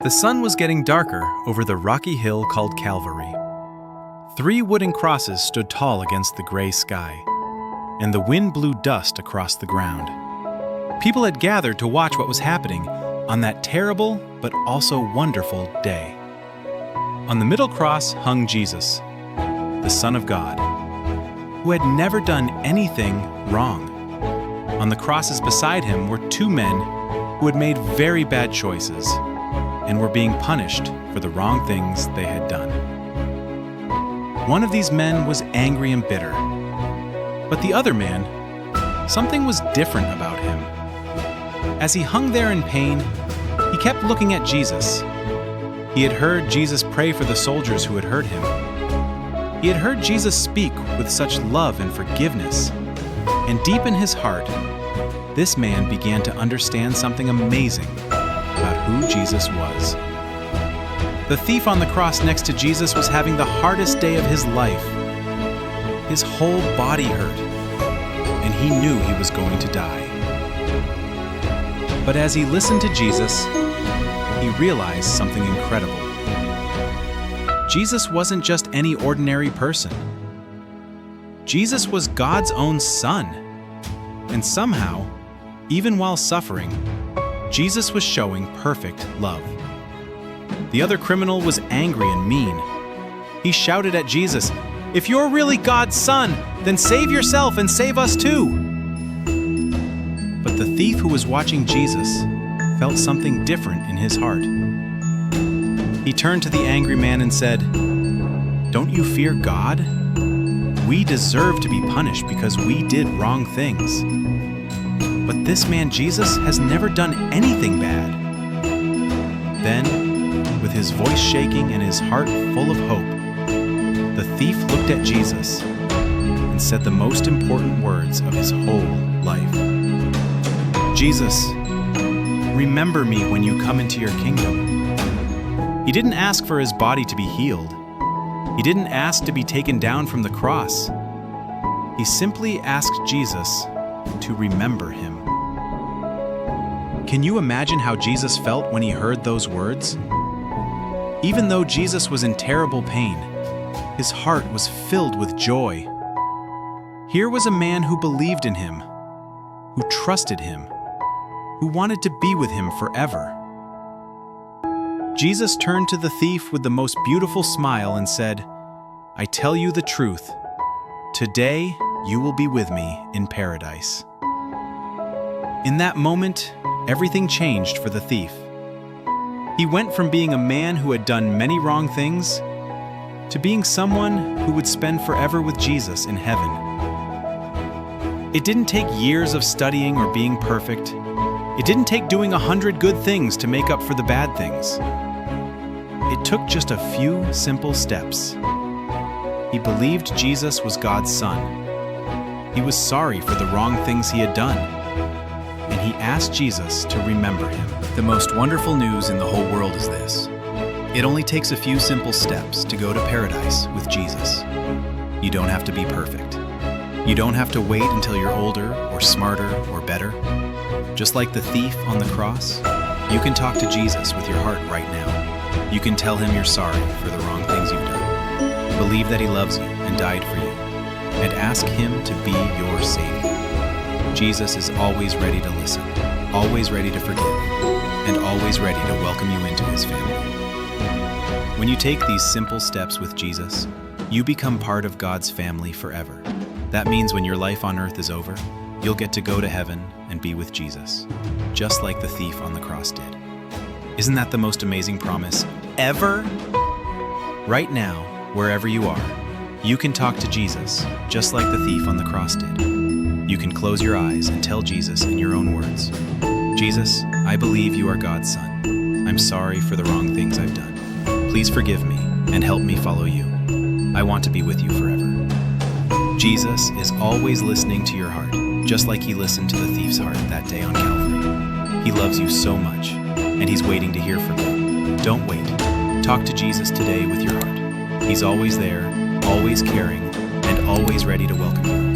The sun was getting darker over the rocky hill called Calvary. 3 wooden crosses stood tall against the gray sky, and the wind blew dust across the ground. People had gathered to watch what was happening on that terrible but also wonderful day. On the middle cross hung Jesus, the Son of God, who had never done anything wrong. On the crosses beside him were 2 men who had made very bad choices and were being punished for the wrong things they had done. One of these men was angry and bitter, but the other man, something was different about him. As he hung there in pain, he kept looking at Jesus. He had heard Jesus pray for the soldiers who had hurt him. He had heard Jesus speak with such love and forgiveness, and deep in his heart, this man began to understand something amazing about who Jesus was. The thief on the cross next to Jesus was having the hardest day of his life. His whole body hurt, and he knew he was going to die. But as he listened to Jesus, he realized something incredible. Jesus wasn't just any ordinary person. Jesus was God's own Son. And somehow, even while suffering, Jesus was showing perfect love. The other criminal was angry and mean. He shouted at Jesus, "If you're really God's Son, then save yourself and save us too." But the thief who was watching Jesus felt something different in his heart. He turned to the angry man and said, "Don't you fear God? We deserve to be punished because we did wrong things. But this man Jesus has never done anything bad." Then, with his voice shaking and his heart full of hope, the thief looked at Jesus and said the most important words of his whole life. "Jesus, remember me when you come into your kingdom." He didn't ask for his body to be healed. He didn't ask to be taken down from the cross. He simply asked Jesus to remember him. Can you imagine how Jesus felt when he heard those words? Even though Jesus was in terrible pain, his heart was filled with joy. Here was a man who believed in him, who trusted him, who wanted to be with him forever. Jesus turned to the thief with the most beautiful smile and said, "I tell you the truth. Today you will be with me in paradise." In that moment, everything changed for the thief. He went from being a man who had done many wrong things to being someone who would spend forever with Jesus in heaven. It didn't take years of studying or being perfect. It didn't take doing 100 good things to make up for the bad things. It took just a few simple steps. He believed Jesus was God's Son. He was sorry for the wrong things he had done, and he asked Jesus to remember him. The most wonderful news in the whole world is this: it only takes a few simple steps to go to paradise with Jesus. You don't have to be perfect. You don't have to wait until you're older or smarter or better. Just like the thief on the cross, you can talk to Jesus with your heart right now. You can tell him you're sorry for the wrong things you've done. Believe that he loves you and died for you, and ask him to be your Savior. Jesus is always ready to listen, always ready to forgive, and always ready to welcome you into his family. When you take these simple steps with Jesus, you become part of God's family forever. That means when your life on earth is over, you'll get to go to heaven and be with Jesus, just like the thief on the cross did. Isn't that the most amazing promise ever? Right now, wherever you are, you can talk to Jesus, just like the thief on the cross did. You can close your eyes and tell Jesus in your own words, "Jesus, I believe you are God's Son. I'm sorry for the wrong things I've done. Please forgive me and help me follow you. I want to be with you forever." Jesus is always listening to your heart, just like he listened to the thief's heart that day on Calvary. He loves you so much, and he's waiting to hear from you. Don't wait. Talk to Jesus today with your heart. He's always there, always caring, and always ready to welcome you.